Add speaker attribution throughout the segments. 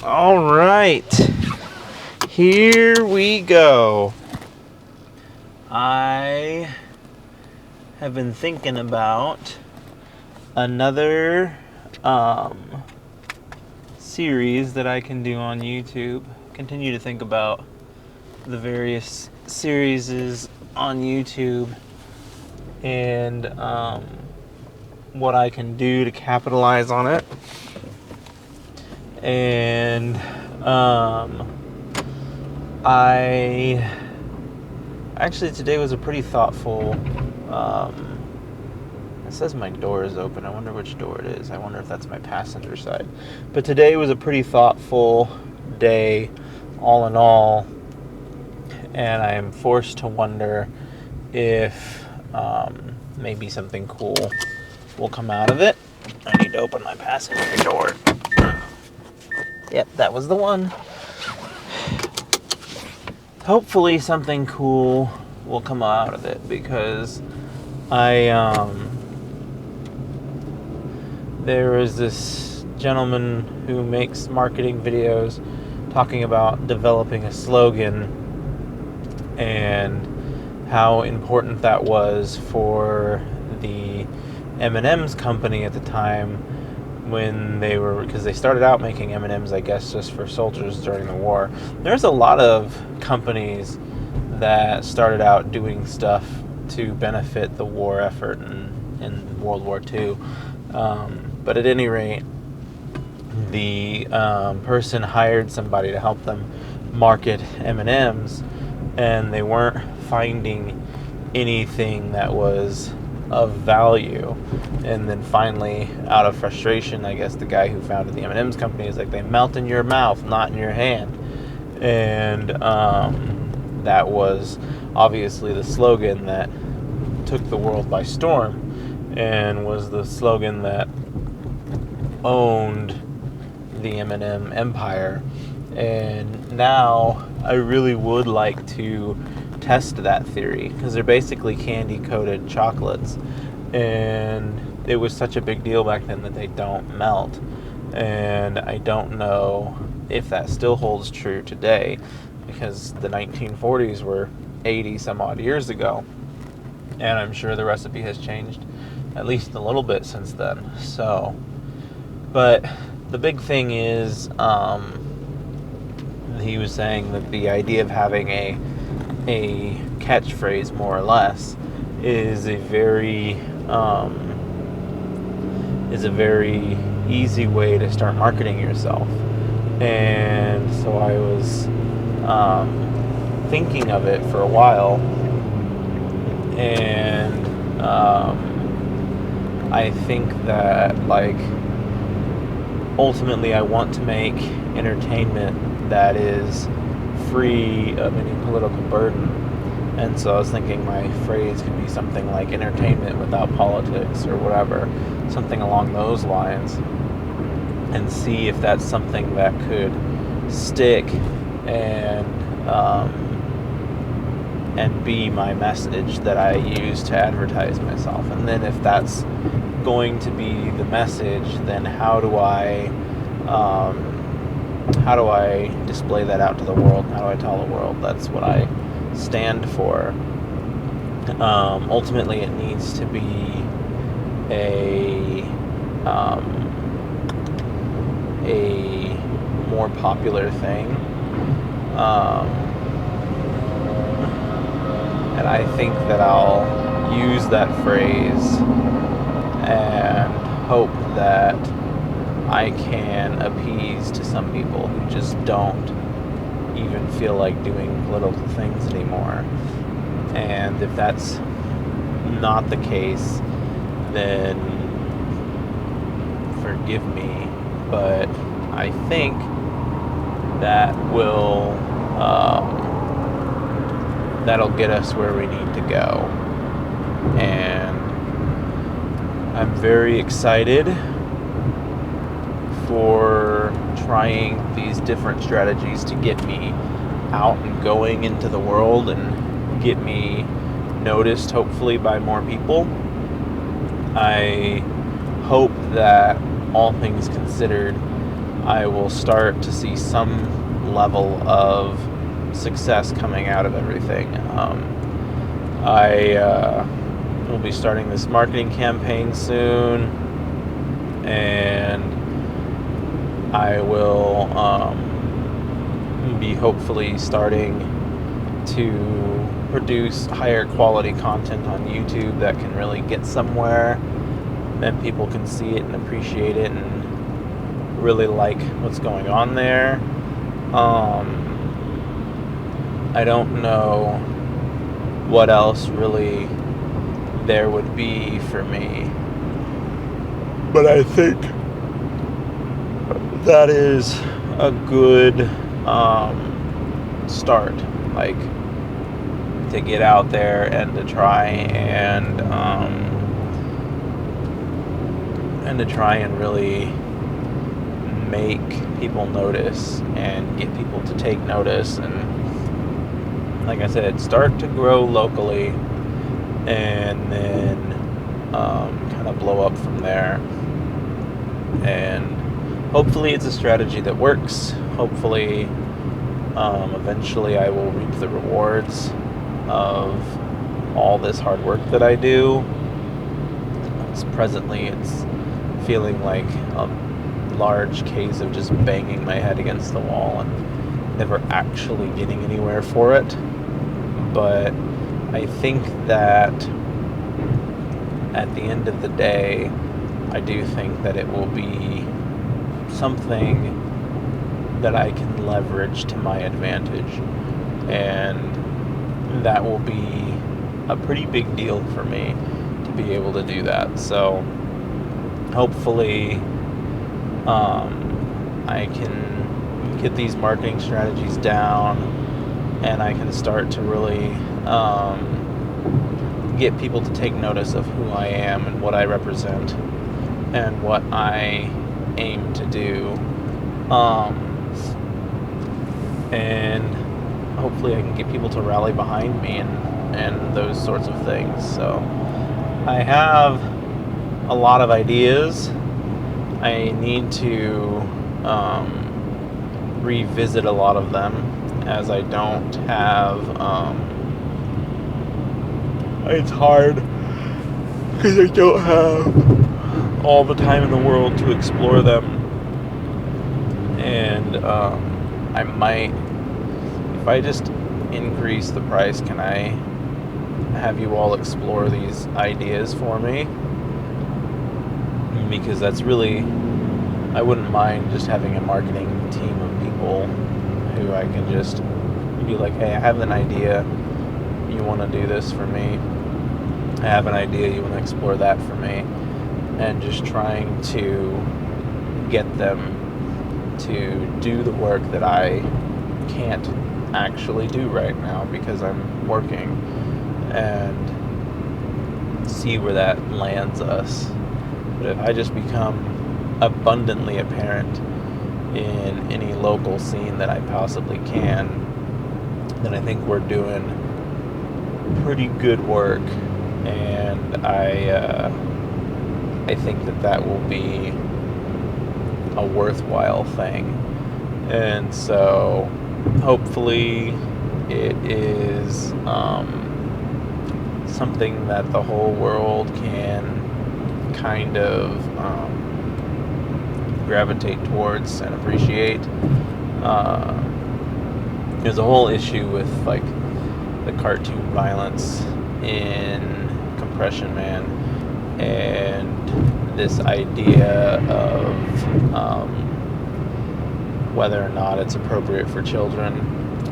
Speaker 1: All right, here we go. I have been thinking about another series that I can do on YouTube. Continue to think about the various series on YouTube and what I can do to capitalize on it. And today was a pretty thoughtful, it says my door is open. I wonder which door it is. I wonder if that's my passenger side. But today was a pretty thoughtful day, all in all, and I am forced to wonder if maybe something cool will come out of it. I need to open my passenger door. Yep, that was the one. Hopefully something cool will come out of it, because there is this gentleman who makes marketing videos talking about developing a slogan and how important that was for the M&M's company at the time, because they started out making M&M's, I guess, just for soldiers during the war. There's a lot of companies that started out doing stuff to benefit the war effort in World War II. But at any rate, the person hired somebody to help them market M&M's, and they weren't finding anything that was of value. And then finally, out of frustration, I guess the guy who founded the M&M's company is like, they melt in your mouth, not in your hand. And that was obviously the slogan that took the world by storm, and was the slogan that owned the M&M empire. And now I really would like to test that theory, because they're basically candy coated chocolates, and it was such a big deal back then that they don't melt. And I don't know if that still holds true today, because the 1940s were 80 some odd years ago, and I'm sure the recipe has changed at least a little bit since then. So, but the big thing is, he was saying that the idea of having a catchphrase, more or less, is a very easy way to start marketing yourself. And so I was thinking of it for a while, and I think that, like, ultimately I want to make entertainment that is free of any political burden. And so I was thinking my phrase could be something like entertainment without politics, or whatever, something along those lines, and see if that's something that could stick and be my message that I use to advertise myself. And then if that's going to be the message, then how do I display that out to the world? How do I tell the world that's what I stand for? Ultimately, it needs to be a more popular thing, and I think that I'll use that phrase and hope that I can appease to some people who just don't even feel like doing political things anymore. And if that's not the case, then forgive me, but I think that that'll get us where we need to go. And I'm very excited for trying these different strategies to get me out and going into the world and get me noticed, hopefully, by more people. I hope that, all things considered, I will start to see some level of success coming out of everything. I will be starting this marketing campaign soon, and I will be hopefully starting to produce higher quality content on YouTube that can really get somewhere, and people can see it and appreciate it and really like what's going on there. I don't know what else really there would be for me, but I think that is a good start, like, to get out there and to try and really make people notice and get people to take notice, and like I said, start to grow locally and then kind of blow up from there. And hopefully it's a strategy that works. Hopefully eventually I will reap the rewards of all this hard work that I do. Presently it's feeling like a large case of just banging my head against the wall and never actually getting anywhere for it. But I think that at the end of the day, I do think that it will be something that I can leverage to my advantage, and that will be a pretty big deal for me to be able to do that. So hopefully I can get these marketing strategies down, and I can start to really get people to take notice of who I am and what I represent and what I aim to do. And hopefully I can get people to rally behind me and those sorts of things. So I have a lot of ideas. I need to revisit a lot of them, as I don't have it's hard because I don't have all the time in the world to explore them. And I might, if I just increase the price, can I have you all explore these ideas for me? Because that's really, I wouldn't mind just having a marketing team of people who I can just be like, hey, I have an idea, you want to do this for me? I have an idea, you want to explore that for me? And just trying to get them to do the work that I can't actually do right now because I'm working, and see where that lands us. But if I just become abundantly apparent in any local scene that I possibly can, then I think we're doing pretty good work, and I think that will be a worthwhile thing. And so hopefully it is something that the whole world can kind of gravitate towards and appreciate. There's a whole issue with like the cartoon violence in Compression Man, and this idea of whether or not it's appropriate for children.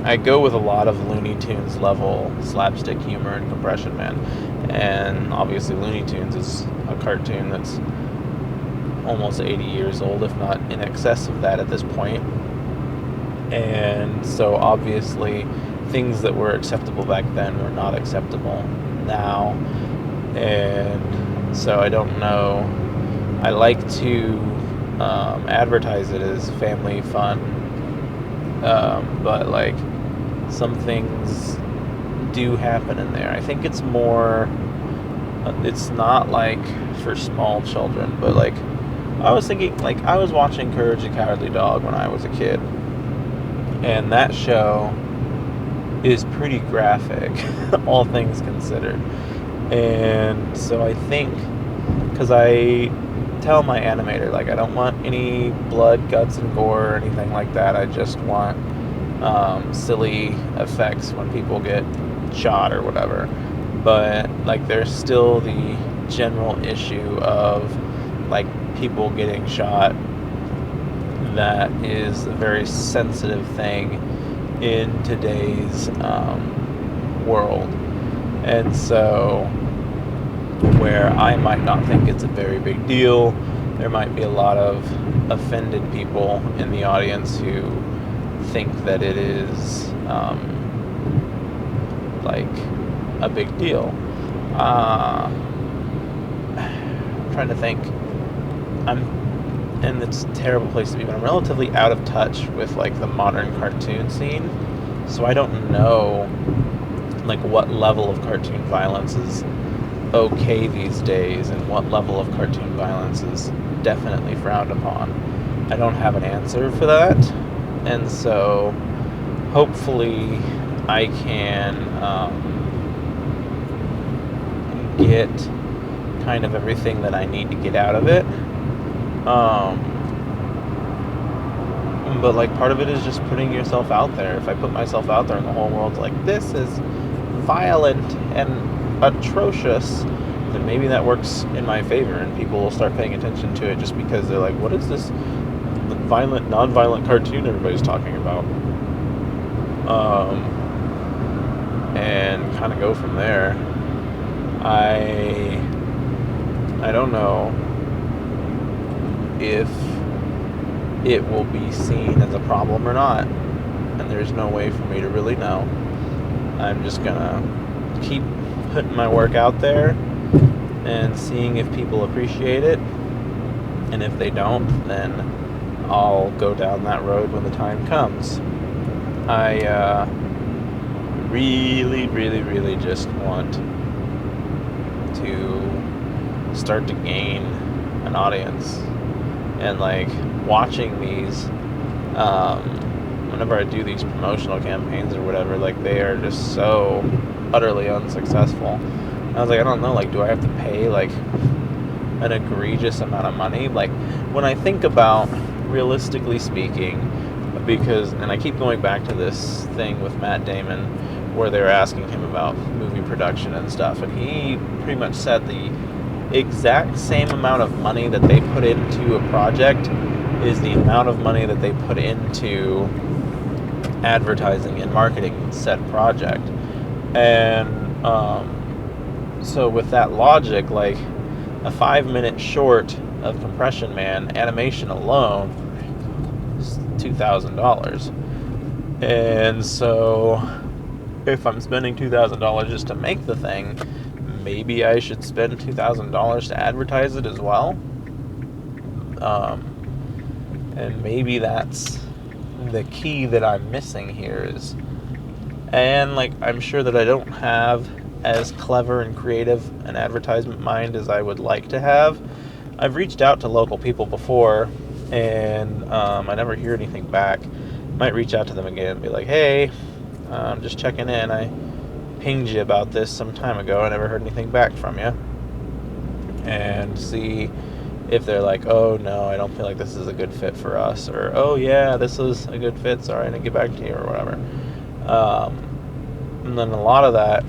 Speaker 1: I go with a lot of Looney Tunes level slapstick humor in Compression Man, and obviously Looney Tunes is a cartoon that's almost 80 years old, if not in excess of that at this point. And so obviously things that were acceptable back then were not acceptable now. And so I don't know. I like to advertise it as family fun, but like some things do happen in there. I think it's more, it's not like for small children, but like I was thinking, like, I was watching Courage the Cowardly Dog when I was a kid, and that show is pretty graphic, all things considered. And so I think, because I tell my animator, like, I don't want any blood, guts, and gore or anything like that. I just want silly effects when people get shot or whatever. But, like, there's still the general issue of, like, people getting shot. That is a very sensitive thing in today's world. And so, where I might not think it's a very big deal, there might be a lot of offended people in the audience who think that it is like a big deal. I'm trying to think. And it's a terrible place to be, but I'm relatively out of touch with, like, the modern cartoon scene, so I don't know, like, what level of cartoon violence is okay these days and what level of cartoon violence is definitely frowned upon. I don't have an answer for that, and so hopefully I can get kind of everything that I need to get out of it. But, like, part of it is just putting yourself out there. If I put myself out there and the whole world's like, this is violent and atrocious, then maybe that works in my favor and people will start paying attention to it just because they're like, what is this violent, non-violent cartoon everybody's talking about? And kind of go from there. I don't know if it will be seen as a problem or not, and there's no way for me to really know. I'm just gonna keep putting my work out there and seeing if people appreciate it, and if they don't, then I'll go down that road when the time comes. I really, really, really just want to start to gain an audience. And, like, watching these, whenever I do these promotional campaigns or whatever, like, they are just so utterly unsuccessful. And I was like, I don't know, like, do I have to pay, like, an egregious amount of money? Like, when I think about, realistically speaking, because, and I keep going back to this thing with Matt Damon, where they were asking him about movie production and stuff, and he pretty much said the exact same amount of money that they put into a project is the amount of money that they put into advertising and marketing said project. And so with that logic, like, a 5-minute short of Compression Man animation alone is $2,000. And so if I'm spending $2,000 just to make the thing, maybe I should spend $2,000 to advertise it as well. And maybe that's the key that I'm missing here is, and, like, I'm sure that I don't have as clever and creative an advertisement mind as I would like to have. I've reached out to local people before, and I never hear anything back. Might reach out to them again and be like, hey, I'm just checking in. I pinged you about this some time ago. I never heard anything back from you. And see if they're like, oh, no, I don't feel like this is a good fit for us. Or, oh, yeah, this is a good fit. Sorry, I didn't get back to you or whatever. And then a lot of that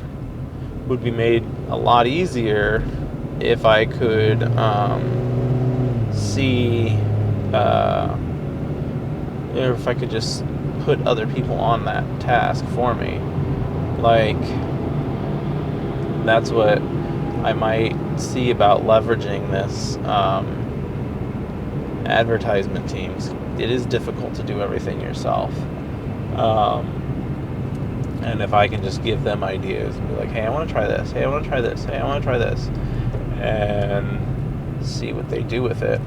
Speaker 1: would be made a lot easier if I could see, or if I could just put other people on that task for me. Like, that's what I might see about leveraging this advertisement teams. It is difficult to do everything yourself. And if I can just give them ideas and be like, hey, I want to try this. Hey, I want to try this. Hey, I want to try this. And see what they do with it.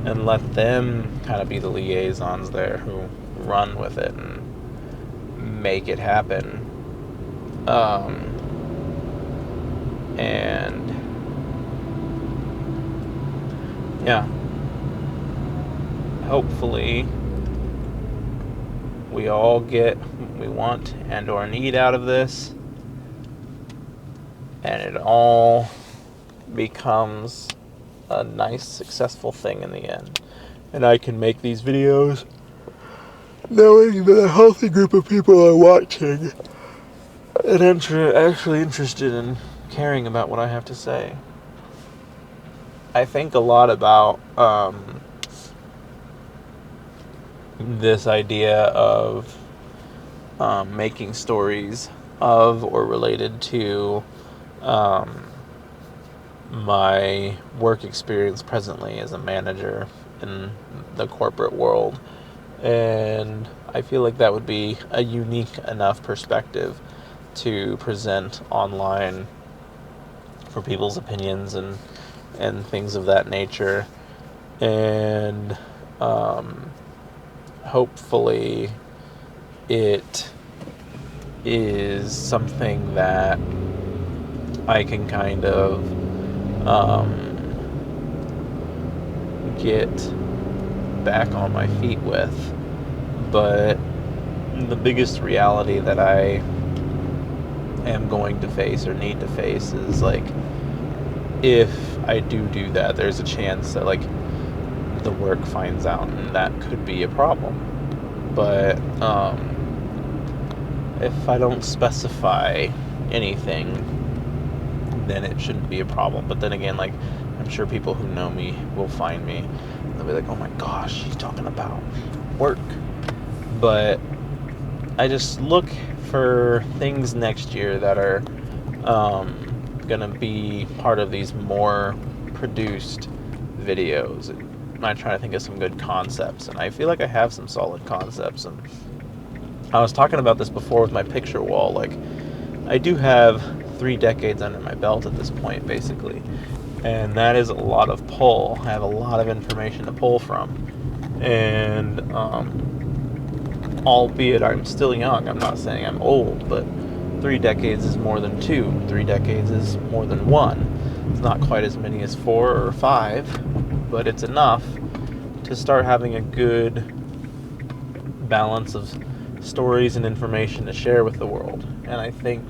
Speaker 1: And let them kind of be the liaisons there who run with it and make it happen. And yeah, hopefully we all get what we want and or need out of this, and it all becomes a nice, successful thing in the end. And I can make these videos knowing that a healthy group of people are watching and actually interested in caring about what I have to say. I think a lot about this idea of making stories of or related to my work experience presently as a manager in the corporate world. And I feel like that would be a unique enough perspective to present online for people's opinions and things of that nature. And hopefully it is something that I can kind of get back on my feet with. But the biggest reality that I am going to face or need to face is, like, if I do that, there's a chance that, like, the work finds out, and that could be a problem. But if I don't specify anything, then it shouldn't be a problem. But then again, like, I'm sure people who know me will find me. They'll be like, oh my gosh, she's talking about work. But I just look for things next year that are gonna be part of these more produced videos. And I try to think of some good concepts, and I feel like I have some solid concepts. And I was talking about this before with my picture wall. Like, I do have 3 decades under my belt at this point, basically, and that is a lot of pull. I have a lot of information to pull from, and albeit I'm still young, I'm not saying I'm old, but 3 decades is more than 2. 3 decades is more than 1. It's not quite as many as 4 or 5, but it's enough to start having a good balance of stories and information to share with the world. And I think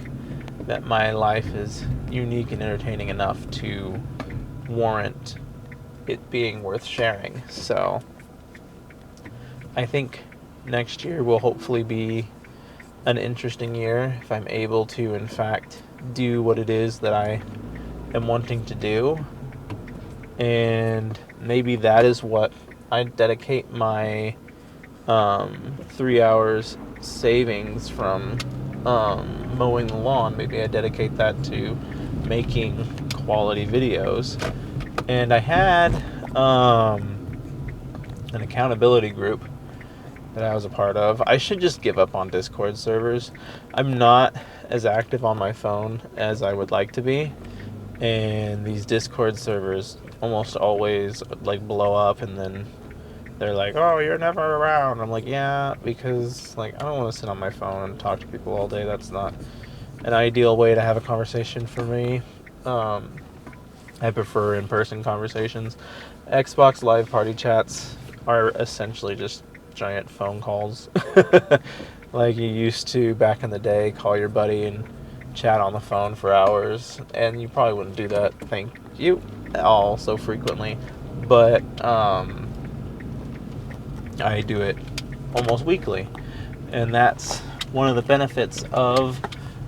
Speaker 1: that my life is unique and entertaining enough to warrant it being worth sharing. So I think next year will hopefully be an interesting year if I'm able to, in fact, do what it is that I am wanting to do. And maybe that is what I dedicate my 3 hours savings from mowing the lawn. Maybe I dedicate that to making quality videos. And I had an accountability group that I was a part of. I should just give up on Discord servers. I'm not as active on my phone as I would like to be, and these Discord servers almost always, like, blow up, and then they're like, oh, you're never around. I'm like, yeah, because, like, I don't want to sit on my phone and talk to people all day. That's not an ideal way to have a conversation for me. I prefer in-person conversations. Xbox Live party chats are essentially just giant phone calls. Like you used to back in the day, call your buddy and chat on the phone for hours, and you probably wouldn't do that, thank you, all so frequently, but I do it almost weekly, and that's one of the benefits of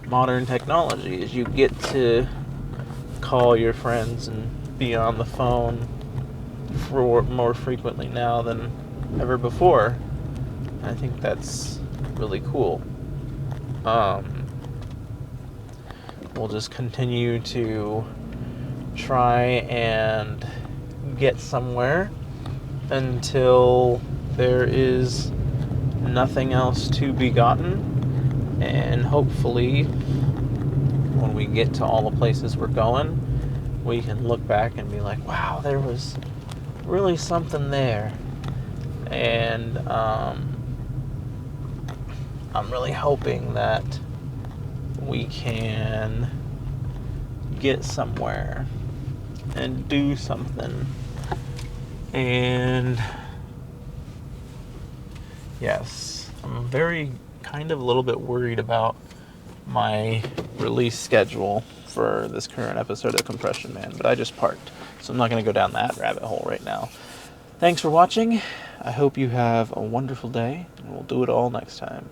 Speaker 1: modern technology, is you get to call your friends and be on the phone for more frequently now than ever before. I think that's really cool. We'll just continue to try and get somewhere until there is nothing else to be gotten, and hopefully when we get to all the places we're going, we can look back and be like, wow, there was really something there. And I'm really hoping that we can get somewhere and do something and Yes. I'm kind of a little bit worried about my release schedule for this current episode of Compression Man, but I just parked, so I'm not going to go down that rabbit hole right now. Thanks for watching. I hope you have a wonderful day, and we'll do it all next time.